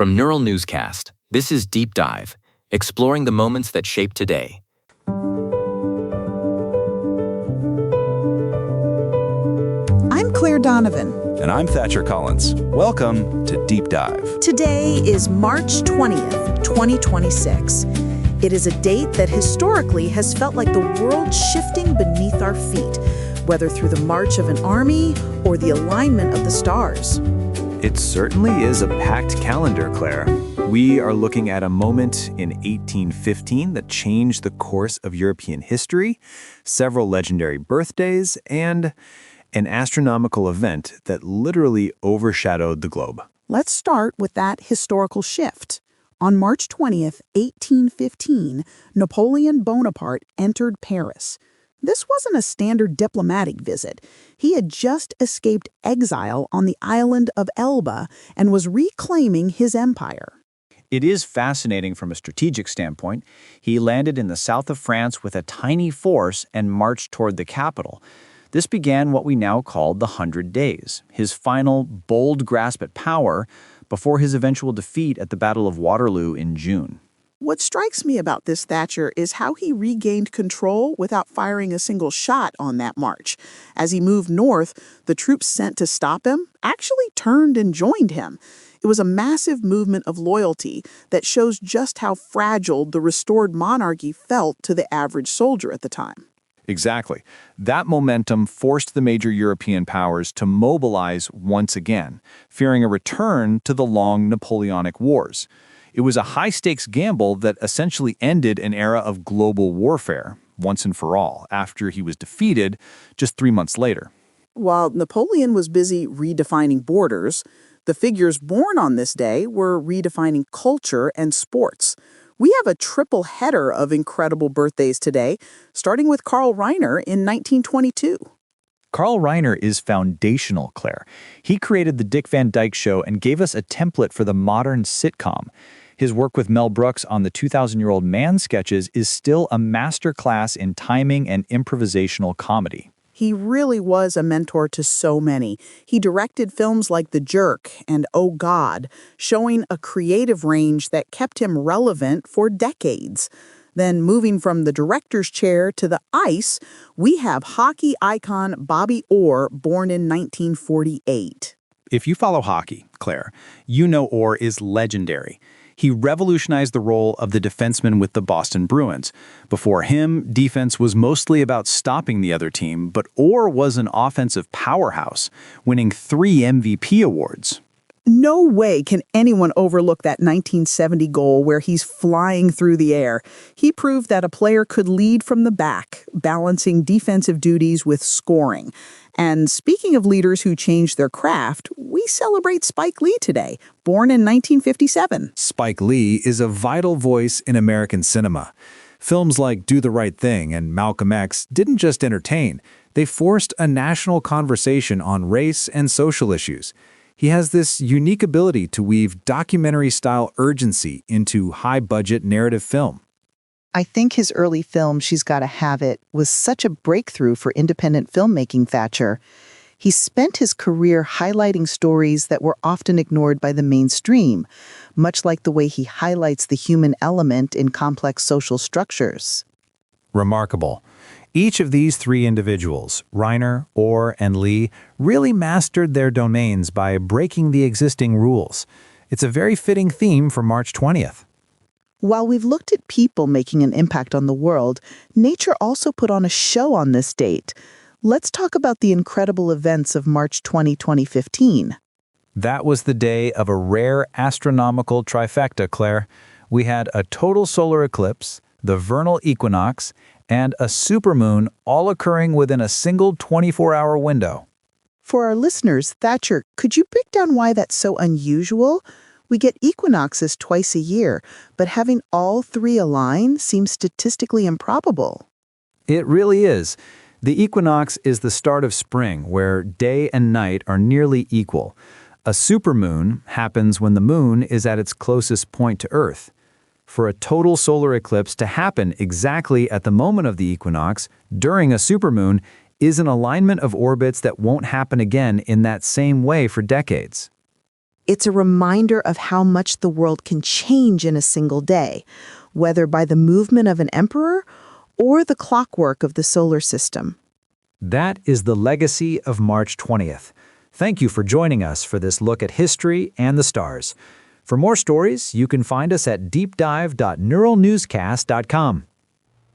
From Neural Newscast, this is Deep Dive, exploring the moments that shape today. I'm Claire Donovan. And I'm Thatcher Collins. Welcome to Deep Dive. Today is March 20th, 2026. It is a date that historically has felt like the world shifting beneath our feet, whether through the march of an army or the alignment of the stars. It certainly is a packed calendar, Claire. We are looking at a moment in 1815 that changed the course of European history, several legendary birthdays, and an astronomical event that literally overshadowed the globe. Let's start with that historical shift. On March 20th, 1815, Napoleon Bonaparte entered Paris. This wasn't a standard diplomatic visit. He had just escaped exile on the island of Elba and was reclaiming his empire. It is fascinating from a strategic standpoint. He landed in the south of France with a tiny force and marched toward the capital. This began what we now call the 100 Days, his final, bold grasp at power before his eventual defeat at the Battle of Waterloo in June. What strikes me about this, Thatcher, is how he regained control without firing a single shot on that march. As he moved north, the troops sent to stop him actually turned and joined him. It was a massive movement of loyalty that shows just how fragile the restored monarchy felt to the average soldier at the time. Exactly. That momentum forced the major European powers to mobilize once again, fearing a return to the long Napoleonic Wars. It was a high-stakes gamble that essentially ended an era of global warfare, once and for all, after he was defeated just 3 months later. While Napoleon was busy redefining borders, the figures born on this day were redefining culture and sports. We have a triple header of incredible birthdays today, starting with Carl Reiner in 1922. Carl Reiner is foundational, Claire. He created the Dick Van Dyke Show and gave us a template for the modern sitcom. His work with Mel Brooks on the 2000-Year-Old Man sketches is still a masterclass in timing and improvisational comedy. He really was a mentor to so many. He directed films like The Jerk and Oh God, showing a creative range that kept him relevant for decades. Then moving from the director's chair to the ice, we have hockey icon Bobby Orr, born in 1948. If you follow hockey, Claire, you know Orr is legendary. He revolutionized the role of the defenseman with the Boston Bruins. Before him, defense was mostly about stopping the other team, but Orr was an offensive powerhouse, winning 3 MVP awards. No way can anyone overlook that 1970 goal where he's flying through the air. He proved that a player could lead from the back, balancing defensive duties with scoring. And speaking of leaders who changed their craft, we celebrate Spike Lee today, born in 1957. Spike Lee is a vital voice in American cinema. Films like Do the Right Thing and Malcolm X didn't just entertain, they forced a national conversation on race and social issues. He has this unique ability to weave documentary-style urgency into high-budget narrative film. I think his early film, She's Gotta Have It, was such a breakthrough for independent filmmaking, Thatcher. He spent his career highlighting stories that were often ignored by the mainstream, much like the way he highlights the human element in complex social structures. Remarkable. Each of these 3 individuals, Reiner, Orr, and Lee, really mastered their domains by breaking the existing rules. It's a very fitting theme for March 20th. While we've looked at people making an impact on the world, nature also put on a show on this date. Let's talk about the incredible events of March 20, 2015. That was the day of a rare astronomical trifecta, Claire. We had a total solar eclipse, the vernal equinox, and a supermoon all occurring within a single 24-hour window. For our listeners, Thatcher, could you break down why that's so unusual? We get equinoxes twice a year, but having all 3 align seems statistically improbable. It really is. The equinox is the start of spring, where day and night are nearly equal. A supermoon happens when the moon is at its closest point to Earth. For a total solar eclipse to happen exactly at the moment of the equinox, during a supermoon, is an alignment of orbits that won't happen again in that same way for decades. It's a reminder of how much the world can change in a single day, whether by the movement of an emperor or the clockwork of the solar system. That is the legacy of March 20th. Thank you for joining us for this look at history and the stars. For more stories, you can find us at deepdive.neuralnewscast.com.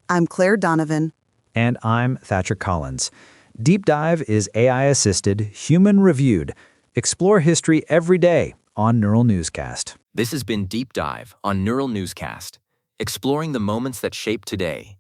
I'm Claire Donovan. And I'm Thatcher Collins. Deep Dive is AI-assisted, human-reviewed. Explore history every day on Neural Newscast. This has been Deep Dive on Neural Newscast, exploring the moments that shape today.